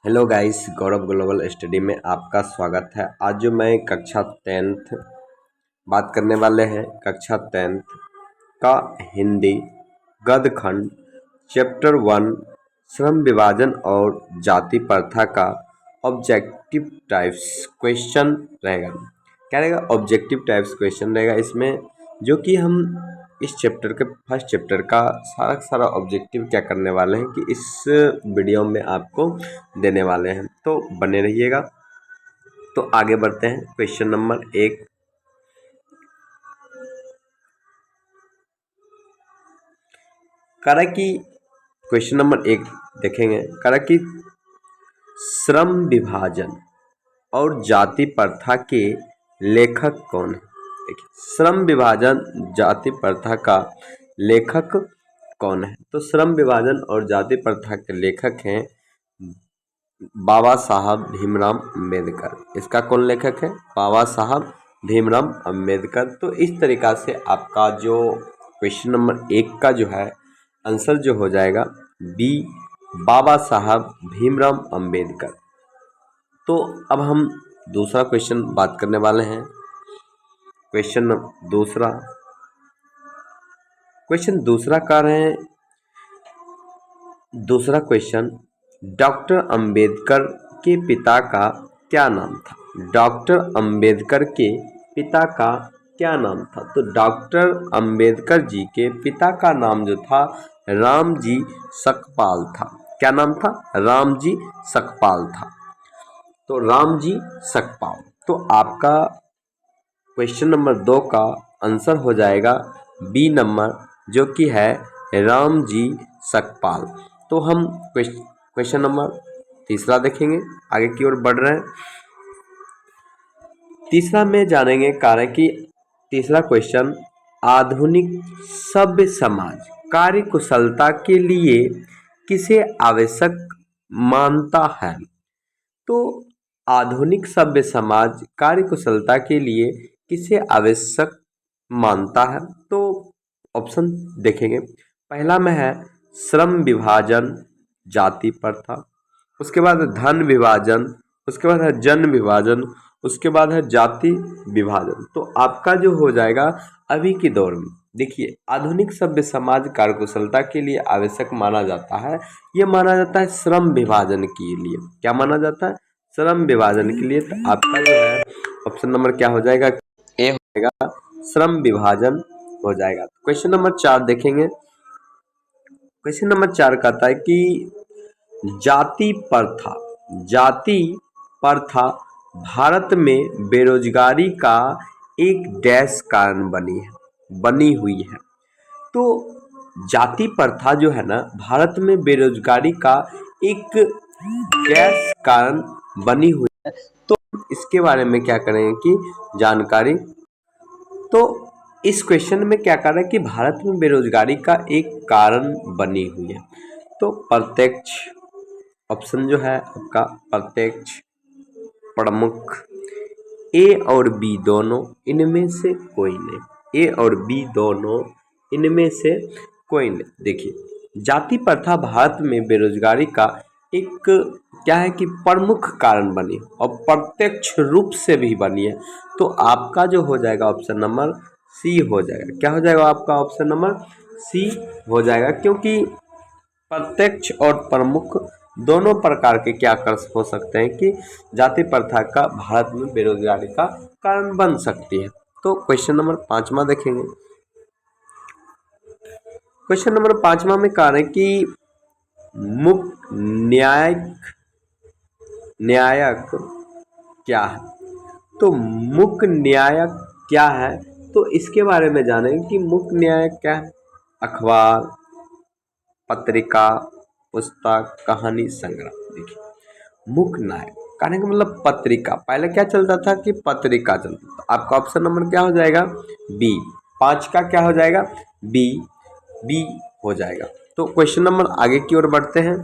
Hello guys, गौरव global study में आपका स्वागत है। आज जो मैं कक्षा 10th बात करने वाले हैं, कक्षा 10th का हिंदी गद्य खंड चैप्टर 1 श्रम विभाजन और जाति प्रथा का ऑब्जेक्टिव टाइप्स क्वेश्चन रहेगा। क्या रहेगा? ऑब्जेक्टिव टाइप्स क्वेश्चन रहेगा इसमें, जो कि हम इस चैप्टर के फर्स्ट चैप्टर का सारा ऑब्जेक्टिव क्या करने वाले हैं कि इस वीडियो में आपको देने वाले हैं, तो बने रहिएगा। तो आगे बढ़ते हैं। क्वेश्चन नंबर 1, करा कि क्वेश्चन नंबर 1 देखेंगे। करा कि श्रम विभाजन और जाति प्रथा के लेखक कौन है? देखिए, श्रम विभाजन जाति प्रथा का लेखक कौन है? तो श्रम विभाजन और जाति प्रथा के लेखक हैं बाबा साहब भीमराव अम्बेडकर। इसका कौन लेखक है? बाबा साहब भीमराव अम्बेडकर। तो इस तरीक़ा से आपका जो क्वेश्चन नंबर 1 का जो है आंसर जो हो जाएगा बी, बाबा साहब भीमराव अम्बेडकर। तो अब हम दूसरा क्वेश्चन बात करने वाले हैं। क्वेश्चन दूसरा कर रहे हैं। दूसरा क्वेश्चन, डॉक्टर अंबेडकर के पिता का क्या नाम था? डॉक्टर अंबेडकर के पिता का क्या नाम था? तो डॉक्टर अंबेडकर जी के पिता का नाम जो था रामजी सकपाल था। क्या नाम था? रामजी सकपाल था। तो रामजी सकपाल। तो आपका क्वेश्चन नंबर 2 का आंसर हो जाएगा बी नंबर, जो कि है रामजी सकपाल। तो हम क्वेश्चन नंबर तीसरा देखेंगे, आगे की ओर बढ़ रहे हैं। तीसरा में जानेंगे कार्य की तीसरा क्वेश्चन, आधुनिक सभ्य समाज कार्य कुशलता के लिए किसे आवश्यक मानता है? तो आधुनिक सभ्य समाज कार्य कुशलता के लिए किसे आवश्यक मानता है? तो ऑप्शन देखेंगे। पहला में है श्रम विभाजन जाति प्रथा, उसके बाद है धन विभाजन, उसके बाद है जन विभाजन, उसके बाद है जाति विभाजन। तो आपका जो हो जाएगा अभी के दौर में, देखिए, आधुनिक सभ्य समाज कार्यकुशलता के लिए आवश्यक माना जाता है। ये माना जाता है श्रम विभाजन के लिए। क्या माना जाता है? श्रम विभाजन के लिए। तो आपका जो है ऑप्शन नंबर क्या हो जाएगा? ए हो जाएगा, श्रम विभाजन हो जाएगा। क्वेश्चन नंबर 4 देखेंगे। क्वेश्चन नंबर 4 कहता है कि जाति प्रथा भारत में बेरोजगारी का एक डैश कारण बनी हुई है। तो जाति प्रथा जो है ना, भारत में बेरोजगारी का एक डैश कारण बनी हुई है। तो इसके बारे में क्या करेंगे कि जानकारी। तो इस क्वेश्चन में क्या कर रहा है कि भारत में बेरोजगारी का एक कारण बनी हुई है। तो प्रत्यक्ष ऑप्शन जो है आपका प्रत्यक्ष, प्रमुख, ए और बी दोनों इनमें से कोई नहीं। ए और बी दोनों इनमें से कोई नहीं। देखिए, जाति प्रथा भारत में बेरोजगारी का एक क्या है कि प्रमुख कारण बनी और प्रत्यक्ष रूप से भी बनी है। तो आपका जो हो जाएगा ऑप्शन नंबर सी हो जाएगा। क्या हो जाएगा आपका? ऑप्शन नंबर सी हो जाएगा, क्योंकि प्रत्यक्ष और प्रमुख दोनों प्रकार के क्या कर हो सकते हैं कि जाति प्रथा का भारत में बेरोजगारी का कारण बन सकती है। तो क्वेश्चन नंबर 5वां देखेंगे। क्वेश्चन नंबर 5वां में कह रहे हैं कि मुख्य न्यायक क्या है? तो मुख्य न्यायक क्या है? तो इसके बारे में जानेंगे कि मुख्य न्यायक क्या है। अखबार, पत्रिका, पुस्तक, कहानी संग्रह। देखिए, मुख्य न्यायक कहने का मतलब पत्रिका। पहले क्या चलता था कि पत्रिका चलता था। आपका ऑप्शन नंबर क्या हो जाएगा? बी। 5 का क्या हो जाएगा? बी हो जाएगा। तो क्वेश्चन नंबर आगे की ओर बढ़ते हैं।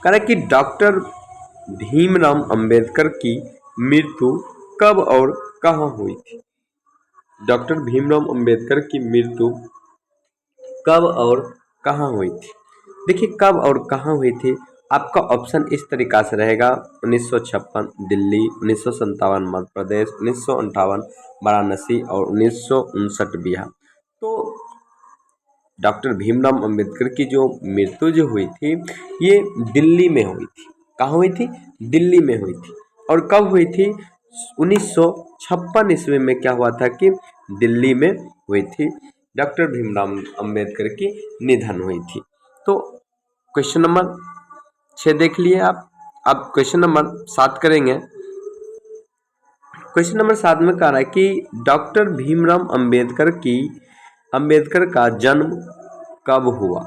कह रहा है कि डॉक्टर भीमराव अंबेडकर की मृत्यु कब और कहाँ हुई थी? डॉक्टर भीमराव अंबेडकर की मृत्यु कब और कहाँ हुई थी? देखिए कब और कहाँ हुई थी, आपका ऑप्शन इस तरीका से रहेगा 1956 दिल्ली, 1957 मध्य प्रदेश, 1958 वाराणसी और 1959 बिहार। तो डॉक्टर भीमराव अंबेडकर की जो मृत्यु जो हुई थी ये दिल्ली में हुई थी। कहाँ हुई थी? दिल्ली में हुई थी। और कब हुई थी? 1956 ईस्वी में क्या हुआ था कि दिल्ली में हुई थी, डॉक्टर भीमराव अंबेडकर की निधन हुई थी। तो क्वेश्चन नंबर 6 देख लिए आप। अब क्वेश्चन नंबर 7 करेंगे। क्वेश्चन नंबर 7 में कह रहा है कि डॉक्टर भीमराव अंबेडकर का जन्म कब हुआ?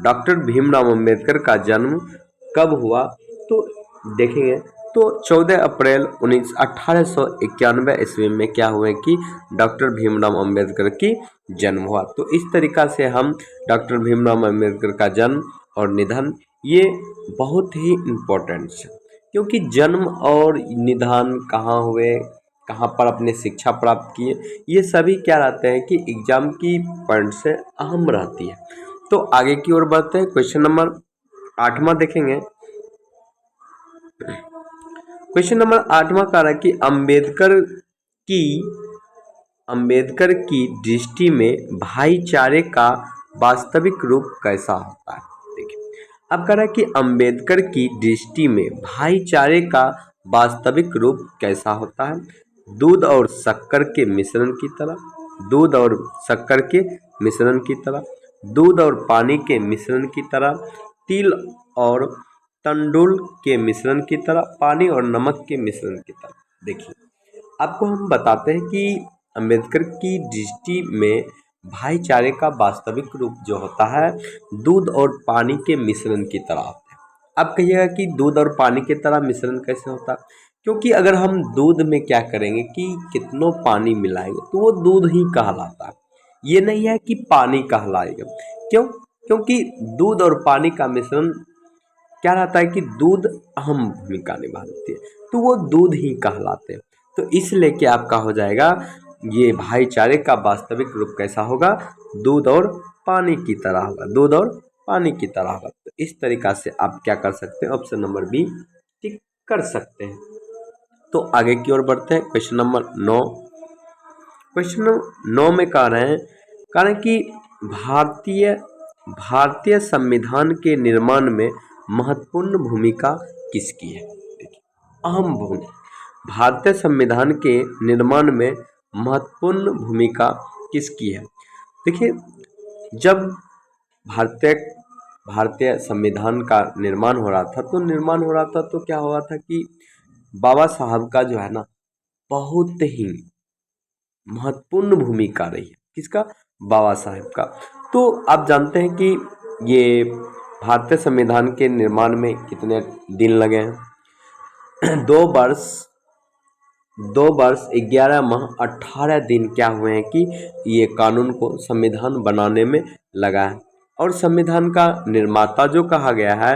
डॉक्टर भीमराव अंबेडकर का जन्म कब हुआ? तो देखेंगे तो 14 अप्रैल 1891 ईस्वी में क्या हुए कि डॉक्टर भीमराव अंबेडकर की जन्म हुआ। तो इस तरीका से हम डॉक्टर भीमराव अंबेडकर का जन्म और निधन ये बहुत ही इम्पोर्टेंट है, क्योंकि जन्म और निधन कहाँ हुए, कहाँ पर अपने शिक्षा प्राप्त किए, ये सभी क्या रहते हैं कि एग्जाम की पॉइंट से अहम रहती है। तो आगे की ओर बढ़ते हैं। क्वेश्चन नंबर 8वां देखेंगे। क्वेश्चन नंबर 8वां कह रहा है कि की अंबेडकर की दृष्टि में भाईचारे का वास्तविक रूप कैसा होता है? देखिए अब कह रहा है कि अंबेडकर की दृष्टि में भाईचारे का वास्तविक रूप कैसा होता है? दूध और शक्कर के मिश्रण की तरह, दूध और शक्कर के मिश्रण की तरह, दूध और पानी के मिश्रण की तरह, तिल और तंडुल के मिश्रण की तरह, पानी और नमक के मिश्रण की तरह। देखिए आपको हम बताते हैं कि अंबेडकर की दृष्टि में भाईचारे का वास्तविक रूप जो होता है दूध और पानी के मिश्रण की तरह होता है। अब कहिएगा कि दूध और पानी की तरह मिश्रण कैसे होता है? क्योंकि अगर हम दूध में क्या करेंगे कि कितनों पानी मिलाएंगे तो वो दूध ही कहलाता है, ये नहीं है कि पानी कहलाएगा। क्यों? क्योंकि दूध और पानी का मिश्रण क्या रहता है कि दूध अहम भूमिका निभाती है, तो वो दूध ही कहलाते हैं। तो इसलिए क्या आपका हो जाएगा, ये भाईचारे का वास्तविक रूप कैसा होगा? दूध और पानी की तरह होगा, दूध और पानी की तरह होगा। तो इस तरीका से आप क्या कर सकते हैं? ऑप्शन नंबर बी टिक कर सकते हैं। तो आगे की ओर बढ़ते हैं। Question number 9। क्वेश्चन नंबर 9 में कह रहे हैं कि भारतीय भारतीय संविधान के निर्माण में महत्वपूर्ण भूमिका किसकी है? देखिए अहम भूमिका, भारतीय संविधान के निर्माण में महत्वपूर्ण भूमिका किसकी है? देखिए जब भारतीय भारतीय संविधान का निर्माण हो रहा था तो क्या हुआ था कि बाबा साहब का जो है ना बहुत ही महत्वपूर्ण भूमिका रही है। किसका? बाबा साहब का। तो आप जानते हैं कि ये भारतीय संविधान के निर्माण में कितने दिन लगे हैं? 2 वर्ष 11 माह 18 दिन क्या हुए हैं कि ये कानून को संविधान बनाने में लगा है। और संविधान का निर्माता जो कहा गया है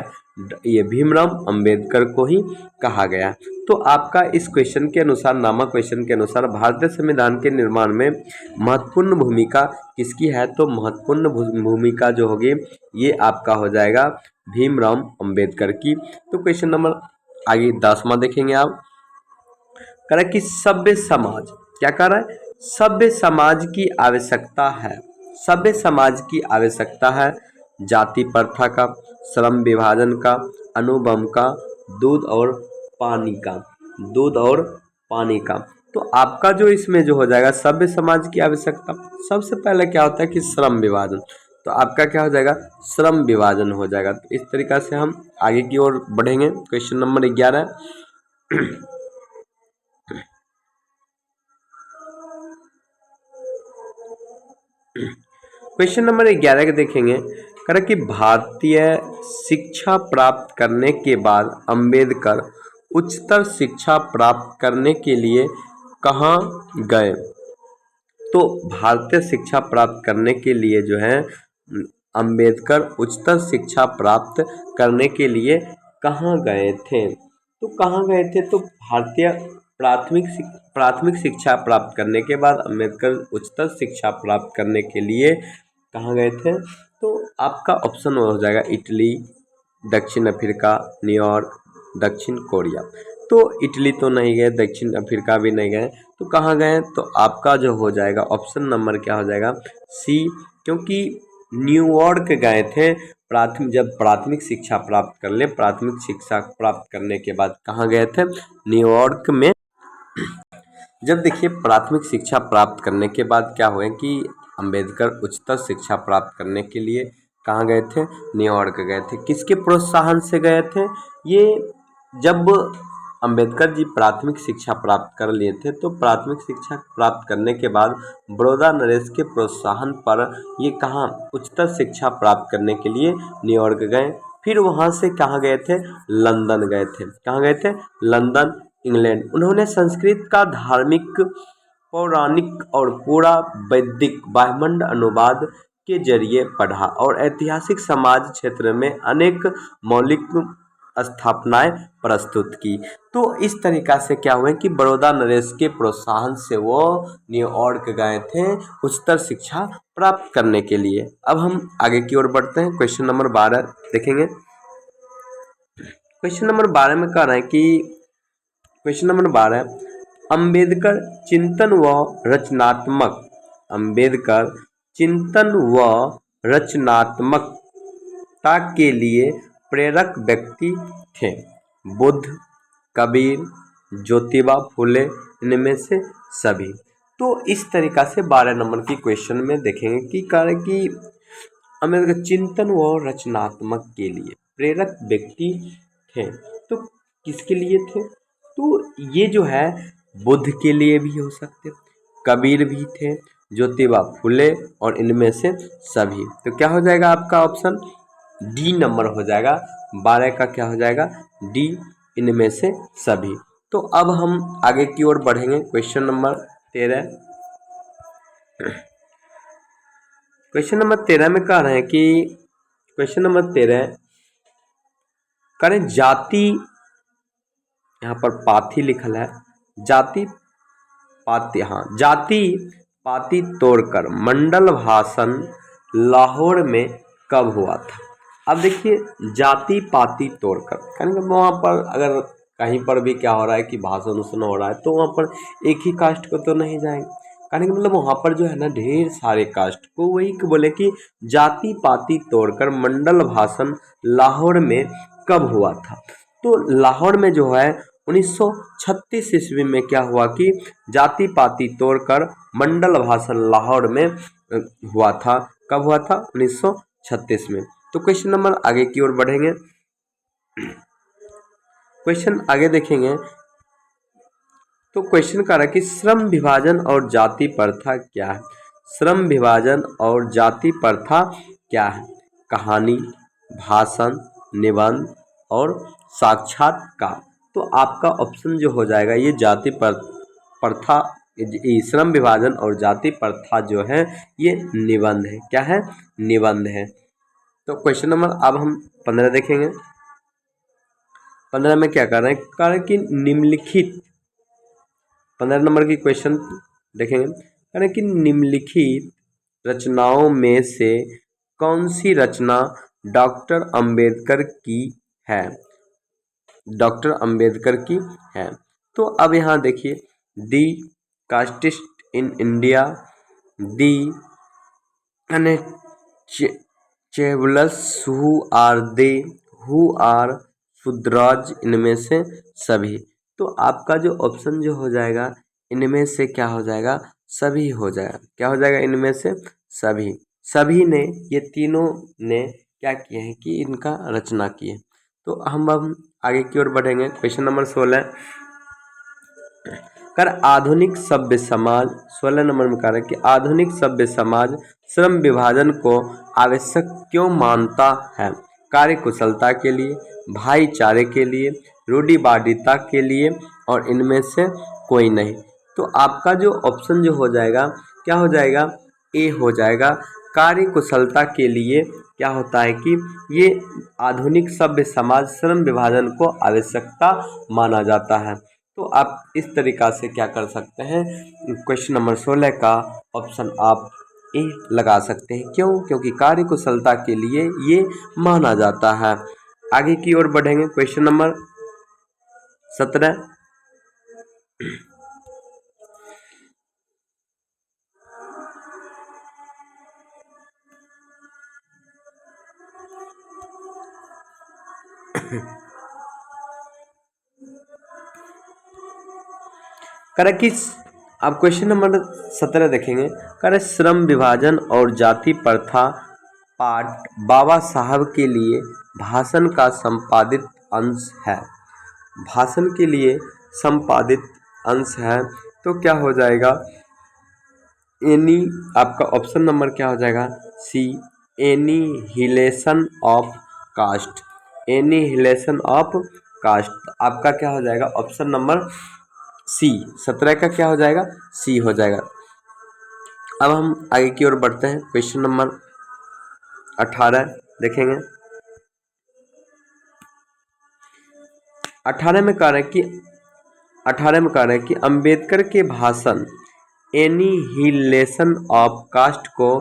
ये भीमराव अंबेडकर को ही कहा गया। तो आपका इस क्वेश्चन के अनुसार, नामक क्वेश्चन के अनुसार भारतीय संविधान के निर्माण में महत्वपूर्ण भूमिका किसकी है? तो महत्वपूर्ण भूमिका जो होगी ये आपका हो जाएगा भीमराव अंबेडकर की। तो क्वेश्चन नंबर आगे 10वां देखेंगे आप। कह रहा है कि सभ्य समाज, क्या कह रहा है? सभ्य समाज की आवश्यकता है, सभ्य समाज की आवश्यकता है जाति प्रथा का, श्रम विभाजन का, अनुबंध का, दूध और पानी का, दूध और पानी का। तो आपका जो इसमें जो हो जाएगा सभ्य समाज की आवश्यकता, सबसे पहले क्या होता है कि श्रम विभाजन, तो आपका क्या हो जाएगा? श्रम विभाजन हो जाएगा। तो इस तरीका से हम आगे की ओर बढ़ेंगे। Question number 11। क्वेश्चन नंबर 11 के देखेंगे। कह रहा कि भारतीय शिक्षा प्राप्त करने के बाद अंबेडकर उच्चतर शिक्षा प्राप्त करने के लिए कहाँ गए? तो भारतीय शिक्षा प्राप्त करने के लिए जो है अंबेडकर उच्चतर शिक्षा प्राप्त करने के लिए कहाँ गए थे? तो कहाँ गए थे? तो भारतीय प्राथमिक शिक्षा प्राप्त करने के बाद अंबेडकर उच्चतर शिक्षा प्राप्त करने के लिए कहाँ गए थे? तो आपका ऑप्शन हो जाएगा इटली, दक्षिण अफ्रीका, न्यूयॉर्क, दक्षिण कोरिया। तो इटली तो नहीं गए, दक्षिण अफ्रीका भी नहीं गए, तो कहाँ गए? तो आपका जो हो जाएगा ऑप्शन नंबर क्या हो जाएगा? सी, क्योंकि न्यूयॉर्क गए थे जब प्राथमिक शिक्षा प्राप्त कर ले। प्राथमिक शिक्षा प्राप्त करने के बाद कहाँ गए थे? न्यूयॉर्क में। जब देखिए प्राथमिक शिक्षा प्राप्त करने के बाद क्या हुआ कि अंबेडकर उच्चतर शिक्षा प्राप्त करने के लिए कहाँ गए थे? न्यूयॉर्क गए थे। किसके प्रोत्साहन से गए थे? ये जब अंबेडकर जी प्राथमिक शिक्षा प्राप्त कर लिए थे, तो प्राथमिक शिक्षा प्राप्त करने के बाद बड़ौदा नरेश के प्रोत्साहन पर ये कहाँ उच्चतर शिक्षा प्राप्त करने के लिए न्यूयॉर्क गए। फिर वहाँ से कहाँ गए थे? लंदन गए थे। कहाँ गए थे? London, England. उन्होंने संस्कृत का धार्मिक, पौराणिक और पूरा वैदिक ब्रह्मांड अनुवाद के जरिए पढ़ा और ऐतिहासिक समाज क्षेत्र में अनेक मौलिक स्थापनाएं प्रस्तुत की। तो इस तरीक़ा से क्या हुआ कि बड़ौदा नरेश के प्रोत्साहन से वो न्यूयॉर्क गए थे उच्चतर शिक्षा प्राप्त करने के लिए। अब हम आगे की ओर बढ़ते हैं। क्वेश्चन नंबर 12 देखेंगे। क्वेश्चन नंबर 12 में कह रहे हैं कि क्वेश्चन नंबर 12, अंबेडकर चिंतन व रचनात्मक, अंबेडकर चिंतन व रचनात्मकता के लिए प्रेरक व्यक्ति थे। बुद्ध, कबीर, ज्योतिबा फुले, इनमें से सभी। तो इस तरीक़ा से 12 नंबर की क्वेश्चन में देखेंगे कि कारण कि अंबेडकर चिंतन व रचनात्मक के लिए प्रेरक व्यक्ति थे। तो किसके लिए थे? तो ये जो है बुद्ध के लिए भी हो सकते, कबीर भी थे, ज्योतिबा फुले और इनमें से सभी। तो क्या हो जाएगा आपका ऑप्शन? डी नंबर हो जाएगा। 12 का क्या हो जाएगा? डी, इनमें से सभी। तो अब हम आगे की ओर बढ़ेंगे। Question number 13। क्वेश्चन नंबर 13 में कह रहे हैं कि क्वेश्चन नंबर 13 करें जाति, यहाँ पर पाथी लिखल है, जाति पाती, हाँ, जाति पाती तोड़कर मंडल भाषण लाहौर में कब हुआ था? अब देखिए जाति पाती तोड़कर, यानी वहाँ पर अगर कहीं पर भी क्या हो रहा है कि भाषण उसन हो रहा है तो वहाँ पर एक ही कास्ट को तो नहीं जाएंगे, कहने का मतलब वहाँ पर जो है ना ढेर सारे कास्ट को, वही बोले कि जाति पाती तोड़कर मंडल भाषण लाहौर में कब हुआ था? तो लाहौर में जो है 1936 ईस्वी में क्या हुआ कि जाति पाति तोड़कर मंडल भाषण लाहौर में हुआ था। कब हुआ था? 1936 में। तो क्वेश्चन नंबर आगे की ओर बढ़ेंगे। क्वेश्चन आगे देखेंगे तो क्वेश्चन कह रहा है कि श्रम विभाजन और जाति प्रथा क्या है? श्रम विभाजन और जाति प्रथा क्या है? कहानी, भाषण, निबंध और साक्षात्कार। तो आपका ऑप्शन जो हो जाएगा ये जाति प्रथा, श्रम विभाजन और जाति प्रथा जो है ये निबंध है। क्या है? निबंध है। तो क्वेश्चन नंबर अब हम 15 देखेंगे। 15 में क्या कर रहे हैं? कह रहे हैं कि निम्नलिखित, 15 नंबर की क्वेश्चन देखेंगे, कह रहे हैं कि निम्नलिखित रचनाओं में से कौन सी रचना डॉक्टर अंबेडकर की है? डॉक्टर अंबेडकर की है। तो अब यहाँ देखिए, the castes in India, the untouchables, who are they, who are Shudras, इनमें से सभी। तो आपका जो ऑप्शन जो हो जाएगा इनमें से क्या हो जाएगा? सभी हो जाएगा। क्या हो जाएगा? इनमें से सभी। सभी ने, ये तीनों ने क्या किए हैं कि इनका रचना की है। तो हम अब आगे की ओर बढ़ेंगे। क्वेश्चन नंबर 16 कर आधुनिक सभ्य समाज, 16 नंबर में कह रहा है कि आधुनिक सभ्य समाज श्रम विभाजन को आवश्यक क्यों मानता है? कार्य कुशलता के लिए, भाईचारे के लिए, रूढ़िवादिता के लिए और इनमें से कोई नहीं। तो आपका जो ऑप्शन जो हो जाएगा क्या हो जाएगा? ए हो जाएगा। कार्य कुशलता के लिए क्या होता है कि ये आधुनिक सभ्य समाज श्रम विभाजन को आवश्यकता माना जाता है। तो आप इस तरीक़ा से क्या कर सकते हैं, क्वेश्चन नंबर 16 का ऑप्शन आप ए लगा सकते हैं। क्यों? क्योंकि कार्य कुशलता के लिए ये माना जाता है। आगे की ओर बढ़ेंगे। Question number 17। करेक्ट किस, अब क्वेश्चन नंबर 17 देखेंगे। करे श्रम विभाजन और जाति प्रथा पाठ बाबा साहब के लिए भाषण का संपादित अंश है। भाषण के लिए संपादित अंश है, तो क्या हो जाएगा? एनी, आपका ऑप्शन नंबर क्या हो जाएगा? C, annihilation of caste. Annihilation of caste आपका क्या हो जाएगा? Option number C. 17 का क्या हो जाएगा? सी हो जाएगा। अब हम आगे की ओर बढ़ते हैं। क्वेश्चन नंबर 18 देखेंगे। 18 में कह रहे हैं कि 18 में कह रहे हैं कि अंबेडकर के भाषण एनिहिलेशन ऑफ कास्ट को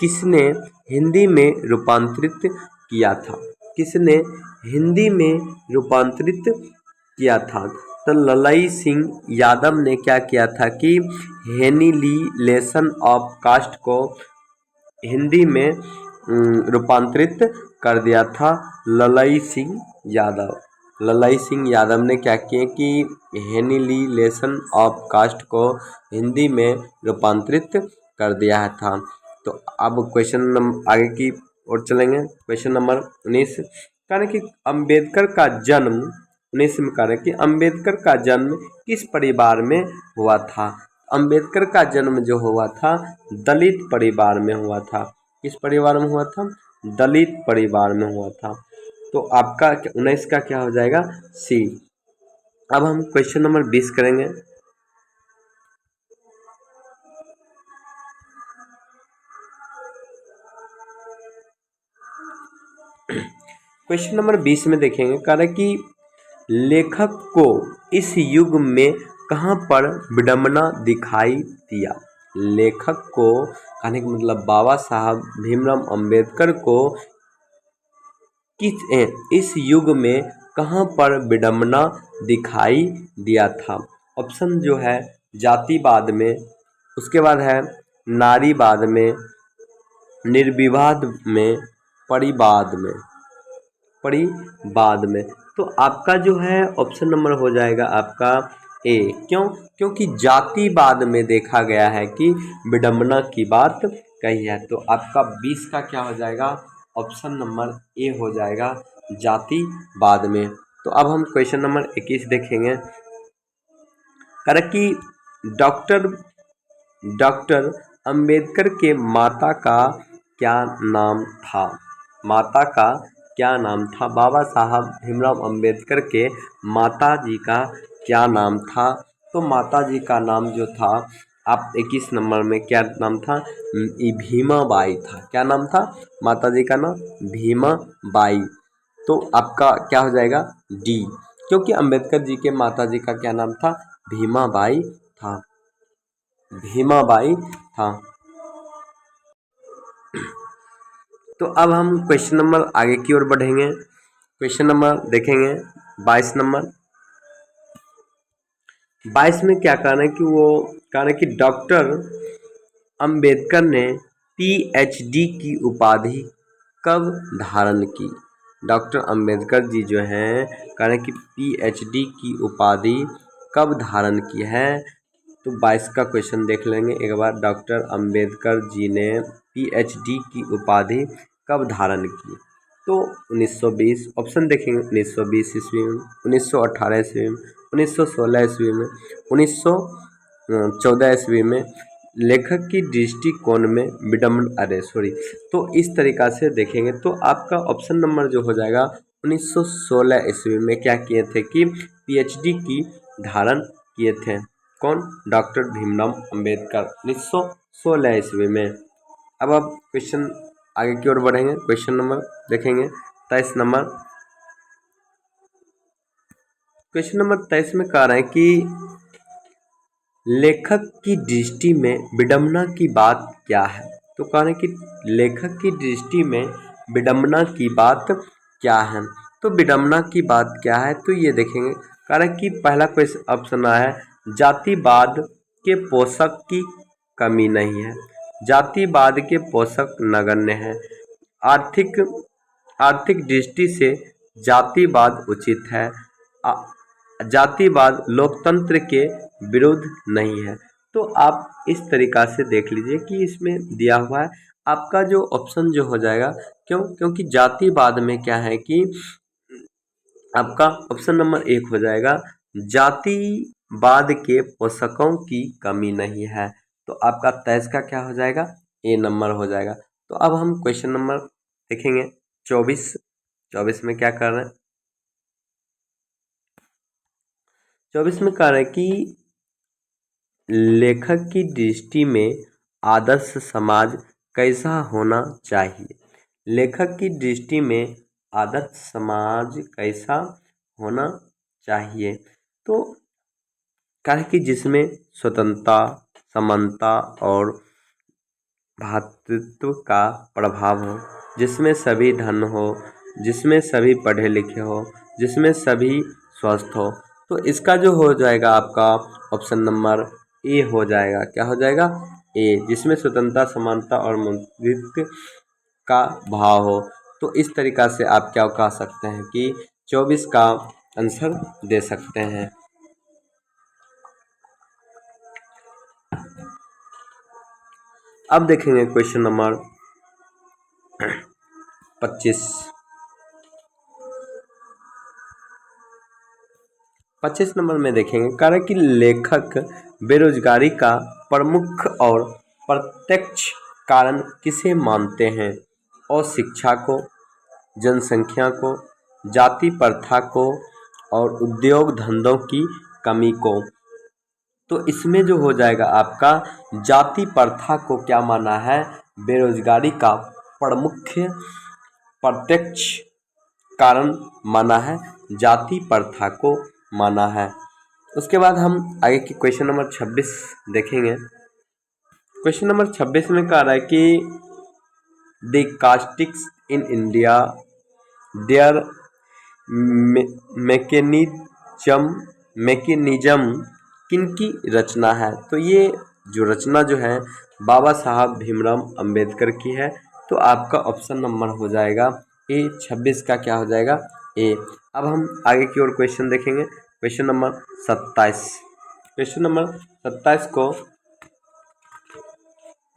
किसने हिंदी में रूपांतरित किया था? किसने हिंदी में रूपांतरित किया था? तो ललाई सिंह यादव ने क्या किया था कि एनिहिलेशन ऑफ कास्ट को हिंदी में रूपांतरित कर दिया था। ललाई सिंह यादव, ललाई सिंह यादव ने क्या किया कि एनिहिलेशन ऑफ कास्ट को हिंदी में रूपांतरित कर दिया था। तो अब क्वेश्चन नंबर आगे की ओर चलेंगे। क्वेश्चन नंबर 19 कारण कि अंबेडकर का जन्म 19 में कारण कि अंबेडकर का जन्म किस परिवार में हुआ था? अंबेडकर का जन्म जो हुआ था दलित परिवार में हुआ था। किस परिवार में हुआ था? दलित परिवार में हुआ था। तो आपका 19 का क्या हो जाएगा? सी। अब हम क्वेश्चन नंबर 20 करेंगे। क्वेश्चन नंबर 20 में देखेंगे कारण कि लेखक को इस युग में कहाँ पर विडंबना दिखाई दिया? लेखक को कहने का मतलब बाबा साहब भीमराव अंबेडकर को इस युग में कहाँ पर विडंबना दिखाई दिया था? ऑप्शन जो है जातिवाद में, उसके बाद है नारीवाद में, निर्विवाद में, परिवाद में, परिवाद में। तो आपका जो है ऑप्शन नंबर हो जाएगा आपका ए। क्यों? क्योंकि जातिवाद में देखा गया है कि विडंबना की बात कही है। तो आपका 20 का क्या हो जाएगा? ऑप्शन नंबर ए हो जाएगा, जातिवाद में। तो अब हम क्वेश्चन नंबर 21 देखेंगे। कारण कि डॉक्टर डॉक्टर अंबेडकर के माता का क्या नाम था? माता का क्या नाम था? बाबा साहब भीमराव अंबेडकर के माता जी का क्या नाम था? तो माता जी का नाम जो था आप 21 नंबर में क्या नाम था? भीमाबाई था। क्या नाम था माता जी का नाम? भीमाबाई। तो आपका क्या हो जाएगा? डी। क्योंकि अंबेडकर जी के माता जी का क्या नाम था? भीमाबाई था, भीमाबाई था। तो अब हम क्वेश्चन नंबर आगे की ओर बढ़ेंगे। क्वेश्चन नंबर देखेंगे 22 नंबर। 22 में क्या कहना है कि वो कहना है कि डॉक्टर अंबेडकर ने पीएचडी की उपाधि कब धारण की? डॉक्टर अंबेडकर जी जो हैं कह रहे हैं कि पीएचडी की उपाधि कब धारण की है? तो 22 का क्वेश्चन देख लेंगे एक बार। डॉक्टर अंबेडकर जी ने पीएचडी की उपाधि कब धारण की? तो 1920। ऑप्शन देखेंगे 1920 ईस्वी में, 1918 ईस्वी में, 1916 ईस्वी में, 1914 ईस्वी में। लेखक की दृष्टिकोण में विडम्बना, अरे सॉरी, तो इस तरीक़ा से देखेंगे तो आपका ऑप्शन नंबर जो हो जाएगा 1916 ईस्वी में क्या किए थे कि पीएचडी की धारण किए थे। कौन? डॉक्टर भीमराव अंबेडकर 1916 ईस्वी में। अब आप क्वेश्चन आगे की ओर बढ़ेंगे। क्वेश्चन नंबर देखेंगे 23 नंबर। क्वेश्चन नंबर 23 में कह रहे हैं कि लेखक की दृष्टि में विडंबना की बात क्या है? तो कह रहे हैं कि लेखक की दृष्टि में विडंबना की बात क्या है। तो विडंबना की बात क्या है, तो ये देखेंगे। कह रहे हैं कि पहला क्वेश्चन ऑप्शन है जातिवाद के पोषक की कमी नहीं है। जातिवाद के पोषक नगण्य हैं। आर्थिक आर्थिक दृष्टि से जातिवाद उचित है। जातिवाद लोकतंत्र के विरुद्ध नहीं है। तो आप इस तरीका से देख लीजिए कि इसमें दिया हुआ है आपका जो ऑप्शन जो हो जाएगा। क्यों? क्योंकि जातिवाद में क्या है कि आपका ऑप्शन नंबर 1 हो जाएगा, जातिवाद के पोषकों की कमी नहीं है। तो आपका 23 का क्या हो जाएगा, ए नंबर हो जाएगा। तो अब हम क्वेश्चन नंबर देखेंगे 24 में क्या कर रहे हैं। 24 में कह रहे हैं कि लेखक की दृष्टि में आदर्श समाज कैसा होना चाहिए। लेखक की दृष्टि में आदर्श समाज कैसा होना चाहिए। तो कहा कि जिसमें स्वतंत्रता, समानता और भ्रातृत्व का प्रभाव हो, जिसमें सभी धन हो, जिसमें सभी पढ़े लिखे हो, जिसमें सभी स्वस्थ हो। तो इसका जो हो जाएगा आपका ऑप्शन नंबर ए हो जाएगा। क्या हो जाएगा, ए, जिसमें स्वतंत्रता, समानता और भ्रातृत्व का भाव हो। तो इस तरीका से आप क्या कह सकते हैं कि 24 का आंसर दे सकते हैं। अब देखेंगे क्वेश्चन नंबर 25। 25 नंबर में देखेंगे कारण कि लेखक बेरोजगारी का प्रमुख और प्रत्यक्ष कारण किसे मानते हैं। और शिक्षा को, जनसंख्या को, जाति प्रथा को और उद्योग धंधों की कमी को। तो इसमें जो हो जाएगा आपका जाति प्रथा को क्या माना है, बेरोजगारी का प्रमुख प्रत्यक्ष कारण माना है, जाति प्रथा को माना है। उसके बाद हम आगे की क्वेश्चन नंबर 26 देखेंगे। क्वेश्चन नंबर 26 में कह रहा है कि the castes in India their mechanism किनकी रचना है। तो ये जो रचना जो है बाबा साहब भीमराव अंबेडकर की है। तो आपका ऑप्शन नंबर हो जाएगा ए। 26 का क्या हो जाएगा, ए। अब हम आगे की ओर क्वेश्चन देखेंगे। Question number 27। क्वेश्चन नंबर 27 को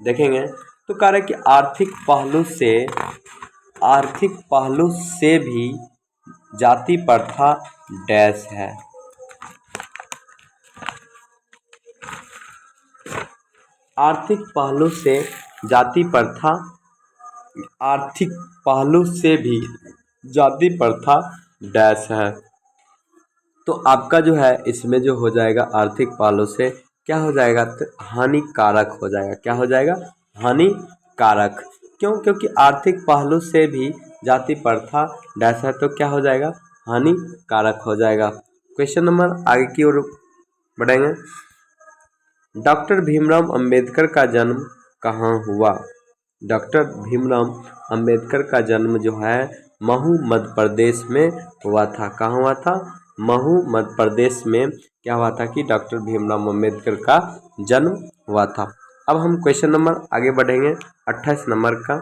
देखेंगे तो कह रहे कि आर्थिक पहलू से भी जाति प्रथा डैश है। आर्थिक पहलू से जाति प्रथा, आर्थिक पहलू से भी जाति प्रथा डैश है। तो आपका जो है इसमें जो हो जाएगा आर्थिक पहलू से क्या हो जाएगा, तो हानिकारक हो जाएगा। क्या हो जाएगा, हानिकारक। क्यों? क्योंकि आर्थिक पहलू से भी जाति प्रथा डैश है। तो क्या हो जाएगा, हानिकारक हो जाएगा। क्वेश्चन नंबर आगे की ओर बढ़ेंगे। डॉक्टर भीमराव अंबेडकर का जन्म कहाँ हुआ। डॉक्टर भीमराव अंबेडकर का जन्म जो है महू मध्य प्रदेश में हुआ था। कहाँ हुआ था, महू मध्य प्रदेश में क्या हुआ था कि डॉक्टर भीमराव अंबेडकर का जन्म हुआ था। अब हम क्वेश्चन नंबर आगे बढ़ेंगे 28 नंबर का।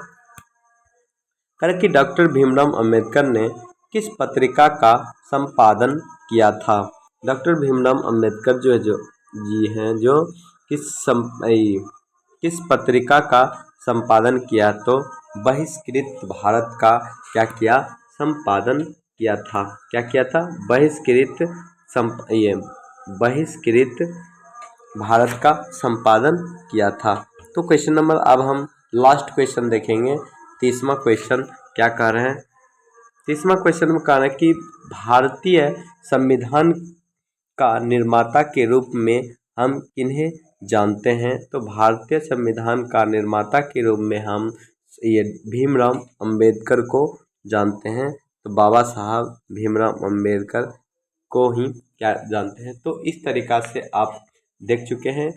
करें कि डॉक्टर भीमराव अंबेडकर ने किस पत्रिका का संपादन किया था। डॉक्टर भीमराव अंबेडकर जो है जो जी हैं जो किस पत्रिका का संपादन किया, तो बहिष्कृत भारत का क्या किया, संपादन किया था। क्या किया था, बहिष्कृत भारत का संपादन किया था। तो क्वेश्चन नंबर अब हम लास्ट क्वेश्चन देखेंगे। 30वां क्वेश्चन क्या कह रहे हैं। 30वां क्वेश्चन में कह रहे हैं कि भारतीय संविधान का निर्माता के रूप में हम किन्हें जानते हैं। तो भारतीय संविधान का निर्माता के रूप में हम ये भीमराव अंबेडकर को जानते हैं। तो बाबा साहब भीमराव अंबेडकर को ही क्या जानते हैं। तो इस तरीका से आप देख चुके हैं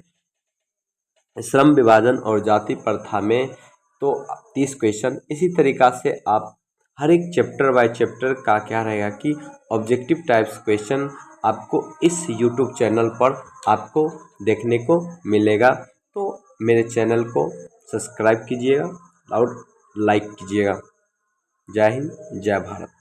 श्रम विभाजन और जाति प्रथा में तो 30 क्वेश्चन इसी तरीक़ा से आप हर एक चैप्टर बाय चैप्टर का क्या रहेगा कि ऑब्जेक्टिव टाइप्स क्वेश्चन आपको इस यूट्यूब चैनल पर आपको देखने को मिलेगा। तो मेरे चैनल को सब्सक्राइब कीजिएगा और लाइक कीजिएगा। जय हिंद, जय भारत।